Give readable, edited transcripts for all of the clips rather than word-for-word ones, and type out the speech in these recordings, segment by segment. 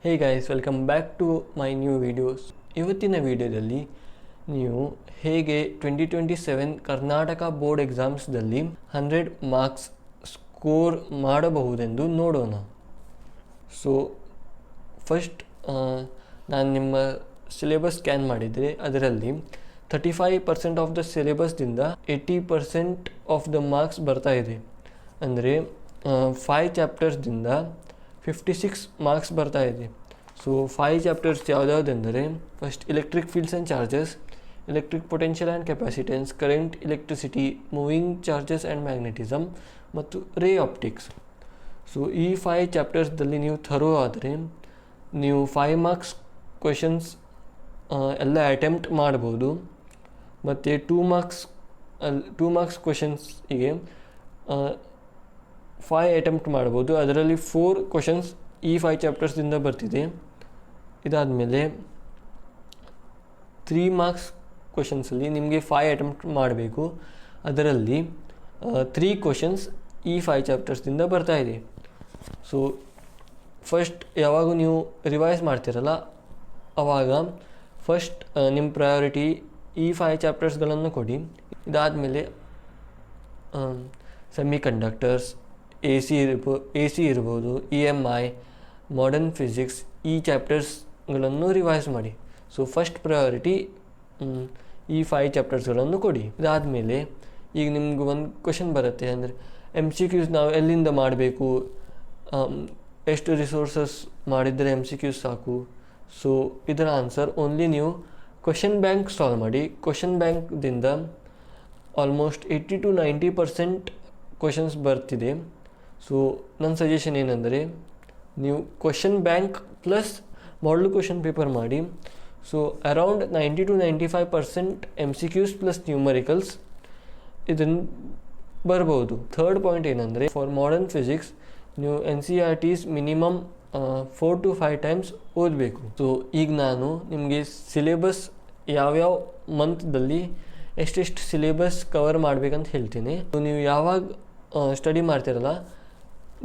Hey guys, welcome back to my new videos. ಇವತ್ತಿನ ವಿಡಿಯೋದಲ್ಲಿ ನೀವು ಹೇಗೆ 2027 ಕರ್ನಾಟಕ ಬೋರ್ಡ್ ಎಕ್ಸಾಮ್ಸ್ದಲ್ಲಿ 100 ಮಾರ್ಕ್ಸ್ ಸ್ಕೋರ್ ಮಾಡಬಹುದೆಂದು ನೋಡೋಣ. ಸೊ ಫಸ್ಟ್ ನಾನು ನಿಮ್ಮ ಸಿಲೆಬಸ್ ಸ್ಕ್ಯಾನ್ ಮಾಡಿದರೆ ಅದರಲ್ಲಿ 35% ಆಫ್ ದ ಸಿಲೆಬಸ್ದಿಂದ 80% ಆಫ್ ದ ಮಾರ್ಕ್ಸ್ ಬರ್ತಾ ಇದೆ. ಅಂದರೆ 5 ಚಾಪ್ಟರ್ಸ್ದಿಂದ 56 ಮಾರ್ಕ್ಸ್ ಬರ್ತಾ ಇದೆ. ಸೊ 5 ಚಾಪ್ಟರ್ಸ್ ಯಾವುದೆಂದರೆ first electric fields and charges, electric potential and capacitance, current, electricity, moving charges and magnetism ಮತ್ತು ರೇ ಆಪ್ಟಿಕ್ಸ್. ಸೊ ಈ 5 ಚಾಪ್ಟರ್ಸ್ದಲ್ಲಿ ನೀವು ಥರೋ ಆದರೆ ನೀವು 5 ಮಾರ್ಕ್ಸ್ ಕ್ವೆಶನ್ಸ್ ಎಲ್ಲ ಅಟೆಂಪ್ಟ್ ಮಾಡ್ಬೋದು. ಮತ್ತು 2 ಮಾರ್ಕ್ಸ್ ಕ್ವೆಶನ್ಸ್ಗೆ 5 ಅಟೆಂಪ್ಟ್ ಮಾಡ್ಬೋದು. ಅದರಲ್ಲಿ 4 ಕ್ವೆಶನ್ಸ್ ಈ 5 ಚಾಪ್ಟರ್ಸ್ದಿಂದ ಬರ್ತಿದೆ. ಇದಾದಮೇಲೆ 3 ಮಾರ್ಕ್ಸ್ ಕ್ವೆಶನ್ಸಲ್ಲಿ ನಿಮಗೆ 5 ಅಟೆಂಪ್ಟ್ ಮಾಡಬೇಕು. ಅದರಲ್ಲಿ 3 ಕ್ವೆಶನ್ಸ್ ಈ 5 ಚಾಪ್ಟರ್ಸ್ದಿಂದ ಬರ್ತಾ ಇದೆ. ಸೊ ಫಸ್ಟ್ ಯಾವಾಗ ನೀವು ರಿವೈಸ್ ಮಾಡ್ತಿರಲ್ಲ ಆವಾಗ ಫಸ್ಟ್ ನಿಮ್ಮ ಪ್ರಯಾರಿಟಿ ಈ 5 ಚಾಪ್ಟರ್ಸ್ಗಳನ್ನು ಕೊಡಿ. ಇದಾದಮೇಲೆ ಸೆಮಿ ಕಂಡಕ್ಟರ್ಸ್, ಎ ಸಿ ಇರ್ಬೋದು, EMI, ಮಾಡರ್ನ್ ಫಿಸಿಕ್ಸ್, ಈ ಚಾಪ್ಟರ್ಸ್ಗಳನ್ನು ರಿವೈಸ್ ಮಾಡಿ. ಸೊ ಫಸ್ಟ್ ಪ್ರಯಾರಿಟಿ ಈ 5 ಚಾಪ್ಟರ್ಸ್ಗಳನ್ನು ಕೊಡಿ. ಇದಾದಮೇಲೆ ಈಗ ನಿಮ್ಗೆ ಒಂದು ಕ್ವೆಶನ್ ಬರುತ್ತೆ, ಅಂದರೆ MCQs ನಾವು ಎಲ್ಲಿಂದ ಮಾಡಬೇಕು, ಎಷ್ಟು ರಿಸೋರ್ಸಸ್ ಮಾಡಿದರೆ MCQs ಸಾಕು. ಸೊ ಇದರ ಆನ್ಸರ್ ಓನ್ಲಿ ನೀವು ಕ್ವೆಶನ್ ಬ್ಯಾಂಕ್ ಸಾಲ್ವ್ ಮಾಡಿ. ಕ್ವೆಶನ್ ಬ್ಯಾಂಕ್ದಿಂದ ಆಲ್ಮೋಸ್ಟ್ 80 to 90% ಕ್ವೆಶನ್ಸ್ ಬರ್ತಿದೆ. ಸೊ ನನ್ನ ಸಜೆಷನ್ ಏನಂದರೆ ನೀವು question bank plus model question paper ಮಾಡಿ. So around 90 to 95% MCQs plus numericals ಇದನ್ನು ಬರ್ಬೋದು. ಥರ್ಡ್ ಪಾಯಿಂಟ್ ಏನಂದರೆ ಫಾರ್ ಮಾಡರ್ನ್ ಫಿಸಿಕ್ಸ್ ನೀವು NCERTs ಮಿನಿಮಮ್ 4 to 5 ಟೈಮ್ಸ್ ಓದಬೇಕು. ಸೊ ಈಗ ನಾನು ನಿಮಗೆ ಸಿಲೆಬಸ್ ಯಾವ್ಯಾವ ಮಂತ್ದಲ್ಲಿ ಎಷ್ಟೆಷ್ಟು ಸಿಲೆಬಸ್ ಕವರ್ ಮಾಡಬೇಕಂತ ಹೇಳ್ತೀನಿ. ಸೊ ನೀವು ಯಾವಾಗ ಸ್ಟಡಿ ಮಾಡ್ತಿರಲ್ಲ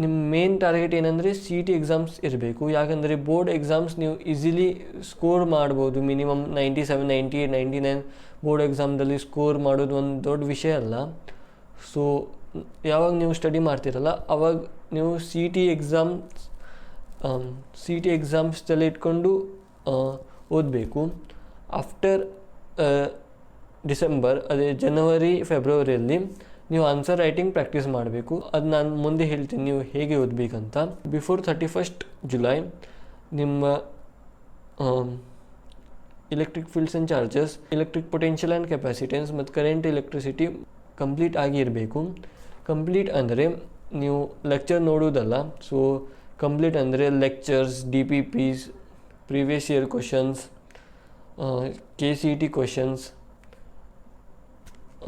ನಿಮ್ಮ ಮೇನ್ ಟಾರ್ಗೆಟ್ ಏನಂದರೆ CET ಎಕ್ಸಾಮ್ಸ್ ಇರಬೇಕು. ಯಾಕಂದರೆ ಬೋರ್ಡ್ ಎಕ್ಸಾಮ್ಸ್ ನೀವು ಈಸಿಲಿ ಸ್ಕೋರ್ ಮಾಡ್ಬೋದು. ಮಿನಿಮಮ್ 97, 98, 99 ಬೋರ್ಡ್ ಎಕ್ಸಾಮ್ದಲ್ಲಿ ಸ್ಕೋರ್ ಮಾಡೋದು ಒಂದು ದೊಡ್ಡ ವಿಷಯ ಅಲ್ಲ. ಸೊ ಯಾವಾಗ ನೀವು ಸ್ಟಡಿ ಮಾಡ್ತಿರಲ್ಲ ಆವಾಗ ನೀವು CET ಎಕ್ಸಾಮ್ಸ್ದಲ್ಲಿ ಇಟ್ಕೊಂಡು ಓದಬೇಕು. ಆಫ್ಟರ್ ಡಿಸೆಂಬರ್, ಅದೇ ಜನವರಿ ಫೆಬ್ರವರಿಯಲ್ಲಿ ನೀವು ಆನ್ಸರ್ ರೈಟಿಂಗ್ ಪ್ರಾಕ್ಟೀಸ್ ಮಾಡಬೇಕು. ಅದು ನಾನು ಮುಂದೆ ಹೇಳ್ತೀನಿ ನೀವು ಹೇಗೆ ಓದಬೇಕಂತ. ಬಿಫೋರ್ 31st ಜುಲೈ ನಿಮ್ಮ electric fields and charges, electric potential and capacitance ಮತ್ತು ಕರೆಂಟ್, ಎಲೆಕ್ಟ್ರಿಸಿಟಿ ಕಂಪ್ಲೀಟ್ ಆಗಿರಬೇಕು. ಕಂಪ್ಲೀಟ್ ಅಂದರೆ ನೀವು ಲೆಕ್ಚರ್ ನೋಡೋದಲ್ಲ. ಸೊ ಕಂಪ್ಲೀಟ್ ಅಂದರೆ lectures, DPPs, previous year questions, KCET questions,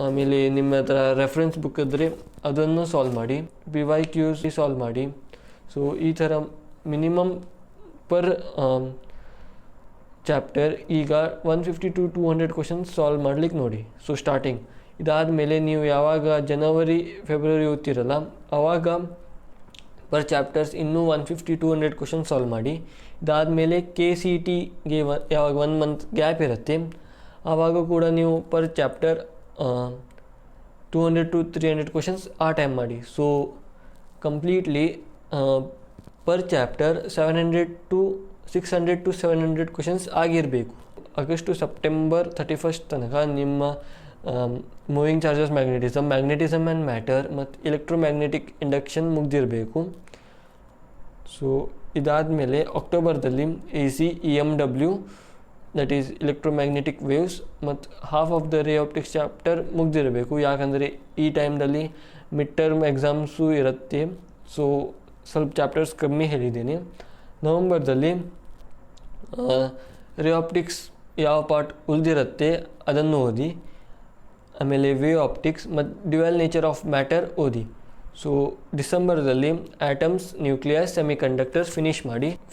ಆಮೇಲೆ ನಿಮ್ಮ ಹತ್ರ ರೆಫರೆನ್ಸ್ ಬುಕ್ ಇದ್ದರೆ ಅದನ್ನು ಸಾಲ್ವ್ ಮಾಡಿ, PYQs ಸಾಲ್ವ್ ಮಾಡಿ. ಸೊ ಈ ಥರ ಮಿನಿಮಮ್ ಪರ್ ಚಾಪ್ಟರ್ ಈಗ 150 to 200 ಕ್ವಶನ್ಸ್ ಸಾಲ್ವ್ ಮಾಡ್ಲಿಕ್ಕೆ ನೋಡಿ. ಸೊ ಸ್ಟಾರ್ಟಿಂಗ್ ಇದಾದಮೇಲೆ ನೀವು ಯಾವಾಗ ಜನವರಿ ಫೆಬ್ರವರಿ ಓದ್ತಿರಲ್ಲ ಆವಾಗ ಪರ್ ಚಾಪ್ಟರ್ಸ್ ಇನ್ನೂ 150 to 200 ಕ್ವಶನ್ಸ್ ಸಾಲ್ವ್ ಮಾಡಿ. ಇದಾದಮೇಲೆ KCETಗೆ ಯಾವಾಗ 1 ಮಂತ್ ಗ್ಯಾಪ್ ಇರುತ್ತೆ ಆವಾಗ ಕೂಡ ನೀವು ಪರ್ ಚಾಪ್ಟರ್ 200 to 300 ಕ್ವಶನ್ಸ್ ಆ ಟೈಮ್ ಮಾಡಿ. So completely per chapter 600 to 700 questions ಆಗಿರಬೇಕು. ಆಗಸ್ಟ್ ಟು ಸೆಪ್ಟೆಂಬರ್ 31st ತನಕ ನಿಮ್ಮ moving charges, magnetism and matter ಮತ್ತು ಎಲೆಕ್ಟ್ರೋಮ್ಯಾಗ್ನೆಟಿಕ್ ಇಂಡಕ್ಷನ್ ಮುಗ್ದಿರಬೇಕು. ಸೊ ಇದಾದಮೇಲೆ ಅಕ್ಟೋಬರ್ದಲ್ಲಿ AC, EMW that is electromagnetic waves ಮತ್ತು half of the ray optics chapter ಮುಗ್ದಿರಬೇಕು. ಯಾಕಂದರೆ ಈ ಟೈಮ್ದಲ್ಲಿ ಮಿಡ್ ಟರ್ಮ್ ಎಕ್ಸಾಮ್ಸು ಇರುತ್ತೆ. ಸೊ ಸ್ವಲ್ಪ ಚಾಪ್ಟರ್ಸ್ ಕಮ್ಮಿ ಹೇಳಿದ್ದೀನಿ. ನವಂಬರ್ದಲ್ಲಿ ರೇ ಆಪ್ಟಿಕ್ಸ್ ಯಾವ ಪಾರ್ಟ್ ಉಳಿದಿರುತ್ತೆ ಅದನ್ನು ಓದಿ. ಆಮೇಲೆ ವೇವ್ ಆಪ್ಟಿಕ್ಸ್ ಮತ್ತು ಡ್ಯುಯಲ್ ನೇಚರ್ ಆಫ್ ಮ್ಯಾಟರ್ ಓದಿ. ಸೊ ಡಿಸೆಂಬರ್ದಲ್ಲಿ atoms, nucleus, semiconductors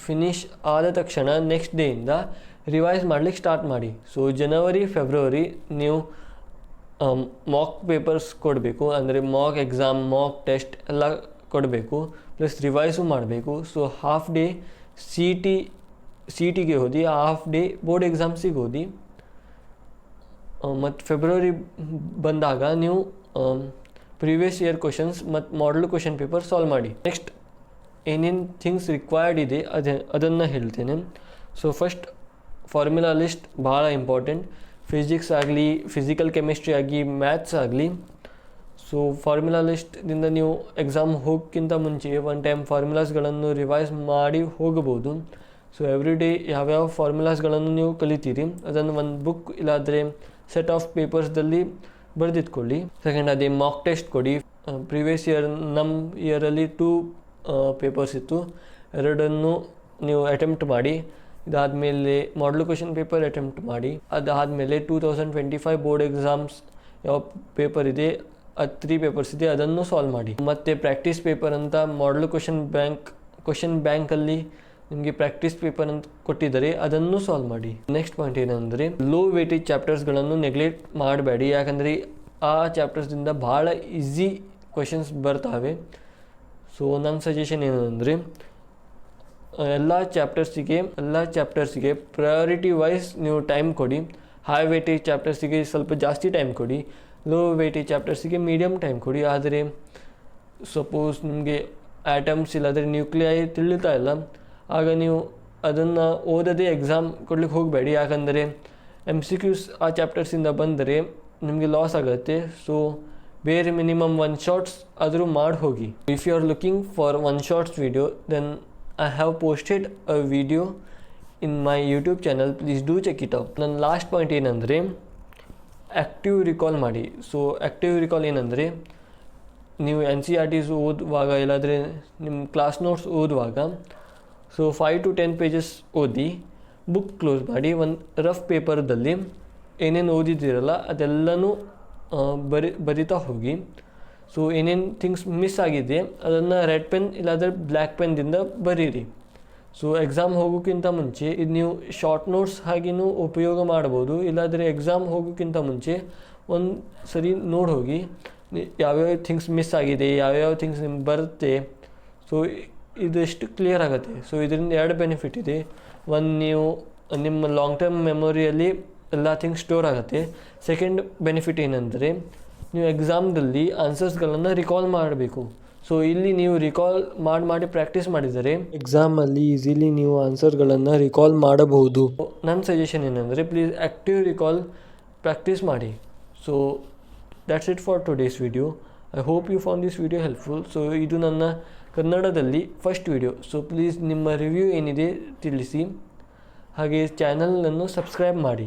finish ಆದ ತಕ್ಷಣ ನೆಕ್ಸ್ಟ್ ಡೇಯಿಂದ ರಿವೈಸ್ ಮಾಡ್ಲಿಕ್ಕೆ ಸ್ಟಾರ್ಟ್ ಮಾಡಿ. ಸೊ ಜನವರಿ ಫೆಬ್ರವರಿ ನೀವು ಮಾಕ್ ಪೇಪರ್ಸ್ ಕೊಡಬೇಕು. ಅಂದರೆ ಮಾಕ್ ಎಕ್ಸಾಮ್, ಮಾಕ್ ಟೆಸ್ಟ್ ಎಲ್ಲ ಕೊಡಬೇಕು, ಪ್ಲಸ್ ರಿವೈಸು ಮಾಡಬೇಕು. So half day CET C E ಟಿಗೆ ಓದಿ, ಹಾಫ್ ಡೇ ಬೋರ್ಡ್ ಎಕ್ಸಾಮ್ಸಿಗೆ ಓದಿ. ಮತ್ತು ಫೆಬ್ರವರಿ ಬಂದಾಗ ನೀವು ಪ್ರೀವಿಯಸ್ ಇಯರ್ ಕ್ವಶನ್ಸ್ ಮತ್ತು ಮಾಡಲ್ ಕ್ವಶನ್ ಪೇಪರ್ ಸಾಲ್ವ್ ಮಾಡಿ. ನೆಕ್ಸ್ಟ್ ಏನೇನು ಥಿಂಗ್ಸ್ ರಿಕ್ವೈರ್ಡ್ ಇದೆ ಅದನ್ನು ಹೇಳ್ತೇನೆ. ಸೊ ಫಸ್ಟ್ ಫಾರ್ಮುಲಾ ಲಿಸ್ಟ್ ಭಾಳ ಇಂಪಾರ್ಟೆಂಟ್. ಫಿಸಿಕ್ಸ್ ಆಗಲಿ, ಫಿಸಿಕಲ್ ಕೆಮಿಸ್ಟ್ರಿ ಆಗಲಿ, ಮ್ಯಾಥ್ಸ್ ಆಗಲಿ. ಸೊ ಫಾರ್ಮುಲಾ ಲಿಸ್ಟ್ದಿಂದ ನೀವು ಎಕ್ಸಾಮ್ ಹೋಗೋಕ್ಕಿಂತ ಮುಂಚೆ ಒನ್ ಟೈಮ್ ಫಾರ್ಮುಲಾಸ್ಗಳನ್ನು ರಿವೈಸ್ ಮಾಡಿ ಹೋಗಬಹುದು. ಸೊ ಎವ್ರಿ ಡೇ ಯಾವ್ಯಾವ ಫಾರ್ಮುಲಾಸ್ಗಳನ್ನು ನೀವು ಕಲಿತೀರಿ ಅದನ್ನು ಒಂದು ಬುಕ್ ಇಲ್ಲಾಂದರೆ ಸೆಟ್ ಆಫ್ ಪೇಪರ್ಸ್ದಲ್ಲಿ ಬರೆದಿಟ್ಕೊಳ್ಳಿ. ಸೆಕೆಂಡ್, ಅದೇ ಮಾಕ್ ಟೆಸ್ಟ್ ಕೊಡಿ. ಪ್ರೀವಿಯಸ್ ಇಯರ್ ನಮ್ಮ ಇಯರಲ್ಲಿ 2 ಪೇಪರ್ಸ್ ಇತ್ತು, ಎರಡನ್ನು ನೀವು ಅಟೆಂಪ್ಟ್ ಮಾಡಿ. ಇದಾದಮೇಲೆ ಮಾಡಲ್ ಕ್ವಶನ್ ಪೇಪರ್ ಅಟೆಂಪ್ಟ್ ಮಾಡಿ. ಅದಾದಮೇಲೆ 2025 ಬೋರ್ಡ್ ಎಕ್ಸಾಮ್ಸ್ ಯಾವ ಪೇಪರ್ ಇದೆ, ಅದು 3 ಪೇಪರ್ಸ್ ಇದೆ, ಅದನ್ನು ಸಾಲ್ವ್ ಮಾಡಿ. ಮತ್ತು ಪ್ರಾಕ್ಟೀಸ್ ಪೇಪರ್ ಅಂತ ಮಾಡಲ್ ಕ್ವಶನ್ ಬ್ಯಾಂಕಲ್ಲಿ ನಿಮಗೆ ಪ್ರಾಕ್ಟೀಸ್ ಪೇಪರ್ ಅಂತ ಕೊಟ್ಟಿದ್ದಾರೆ, ಅದನ್ನು ಸಾಲ್ವ್ ಮಾಡಿ. ನೆಕ್ಸ್ಟ್ ಪಾಯಿಂಟ್ ಏನಂದರೆ ಲೋ ವೇಟೇಜ್ ಚಾಪ್ಟರ್ಸ್ಗಳನ್ನು ನೆಗ್ಲೆಕ್ಟ್ ಮಾಡಬೇಡಿ. ಯಾಕಂದರೆ ಆ ಚಾಪ್ಟರ್ಸ್ದಿಂದ ಭಾಳ ಈಸಿ ಕ್ವಶನ್ಸ್ ಬರ್ತಾವೆ. ಸೊ ನನ್ನ ಸಜೆಷನ್ ಏನಂದರೆ ಎಲ್ಲ ಚಾಪ್ಟರ್ಸಿಗೆ ಪ್ರಯಾರಿಟಿ ವೈಸ್ ನೀವು ಟೈಮ್ ಕೊಡಿ. ಹೈ ವೇಟೇಜ್ ಚಾಪ್ಟರ್ಸಿಗೆ ಸ್ವಲ್ಪ ಜಾಸ್ತಿ ಟೈಮ್ ಕೊಡಿ, ಲೋ ವೇಟೇಜ್ ಚಾಪ್ಟರ್ಸಿಗೆ ಮೀಡಿಯಮ್ ಟೈಮ್ ಕೊಡಿ. ಆದರೆ ಸಪೋಸ್ ನಿಮಗೆ ಆಟಮ್ಸ್ ಇಲ್ಲಾಂದರೆ ನ್ಯೂಕ್ಲಿಯೈ ತಿಳಿತಾ ಇಲ್ಲ, ಆಗ ನೀವು ಅದನ್ನು ಓದೋದೇ ಎಕ್ಸಾಮ್ ಕೊಡ್ಲಿಕ್ಕೆ ಹೋಗಬೇಡಿ. ಯಾಕಂದರೆ MCQs ಆ ಚಾಪ್ಟರ್ಸಿಂದ ಬಂದರೆ ನಿಮಗೆ ಲಾಸ್ ಆಗುತ್ತೆ. ಸೊ ಬೇರೆ ಮಿನಿಮಮ್ 1 ಶಾರ್ಟ್ಸ್ ಆದರೂ ಮಾಡಿ ಹೋಗಿ. If you are looking for 1 shorts video, then I have posted a video in my YouTube channel, please do check it out. ನನ್ನ ಲಾಸ್ಟ್ ಪಾಯಿಂಟ್ ಏನಂದರೆ ಆ್ಯಕ್ಟಿವ್ ರಿಕಾಲ್ ಮಾಡಿ. ಸೊ ಆ್ಯಕ್ಟಿವ್ ರಿಕಾಲ್ ಏನಂದರೆ ನೀವು NCERTs ಓದುವಾಗ ಇಲ್ಲಾಂದರೆ ನಿಮ್ಮ ಕ್ಲಾಸ್ ನೋಟ್ಸ್ ಓದುವಾಗ so 5 to 10 pages ಓದಿ ಬುಕ್ ಕ್ಲೋಸ್ ಮಾಡಿ. ಒಂದು ರಫ್ ಪೇಪರ್ದಲ್ಲಿ ಏನೇನು ಓದಿದ್ದೀರಲ್ಲ ಅದೆಲ್ಲನೂ ಬರಿತಾ ಹೋಗಿ. ಸೊ ಏನೇನು ಥಿಂಗ್ಸ್ ಮಿಸ್ ಆಗಿದೆ ಅದನ್ನು ರೆಡ್ ಪೆನ್ ಇಲ್ಲಾಂದರೆ ಬ್ಲ್ಯಾಕ್ ಪೆನ್ದಿಂದ ಬರೀರಿ. ಸೊ ಎಕ್ಸಾಮ್ ಹೋಗೋಕ್ಕಿಂತ ಮುಂಚೆ ಇದು ನೀವು ಶಾರ್ಟ್ ನೋಟ್ಸ್ ಹಾಗೆಯೂ ಉಪಯೋಗ ಮಾಡ್ಬೋದು. ಇಲ್ಲಾಂದರೆ ಎಕ್ಸಾಮ್ ಹೋಗೋಕ್ಕಿಂತ ಮುಂಚೆ ಒಂದು ಸರಿ ನೋಡಿ ಹೋಗಿ ಯಾವ್ಯಾವ ಥಿಂಗ್ಸ್ ಮಿಸ್ ಆಗಿದೆ, ಯಾವ್ಯಾವ ಥಿಂಗ್ಸ್ ನಿಮ್ಗೆ ಬರುತ್ತೆ. ಸೊ ಇದೆಷ್ಟು ಕ್ಲಿಯರ್ ಆಗುತ್ತೆ. ಸೊ ಇದರಿಂದ 2 ಬೆನಿಫಿಟ್ ಇದೆ. ಒಂದು, ನೀವು ನಿಮ್ಮ ಲಾಂಗ್ ಟರ್ಮ್ ಮೆಮೊರಿಯಲ್ಲಿ ಎಲ್ಲ ಥಿಂಗ್ಸ್ ಸ್ಟೋರ್ ಆಗುತ್ತೆ. ಸೆಕೆಂಡ್ ಬೆನಿಫಿಟ್ ಏನಂದರೆ ನೀವು ಎಕ್ಸಾಮ್ದಲ್ಲಿ ಆನ್ಸರ್ಸ್ಗಳನ್ನು ರಿಕಾಲ್ ಮಾಡಬೇಕು. ಸೊ ಇಲ್ಲಿ ನೀವು ರಿಕಾಲ್ ಮಾಡಿ ಪ್ರಾಕ್ಟೀಸ್ ಮಾಡಿದರೆ ಎಕ್ಸಾಮಲ್ಲಿ ಈಸಿಲಿ ನೀವು ಆನ್ಸರ್ಗಳನ್ನು ರಿಕಾಲ್ ಮಾಡಬಹುದು. ನನ್ನ ಸಜೆಷನ್ ಏನಂದರೆ ಪ್ಲೀಸ್ ಆ್ಯಕ್ಟಿವ್ ರಿಕಾಲ್ ಪ್ರಾಕ್ಟೀಸ್ ಮಾಡಿ. So that's it for today's video. I hope you found this video helpful. So ಇದು ನನ್ನ ಕನ್ನಡದಲ್ಲಿ ಫಸ್ಟ್ ವಿಡಿಯೋ. ಸೊ ಪ್ಲೀಸ್ ನಿಮ್ಮ ರಿವ್ಯೂ ಏನಿದೆ ತಿಳಿಸಿ. ಹಾಗೆ ಚಾನಲನ್ನು ಸಬ್ಸ್ಕ್ರೈಬ್ ಮಾಡಿ.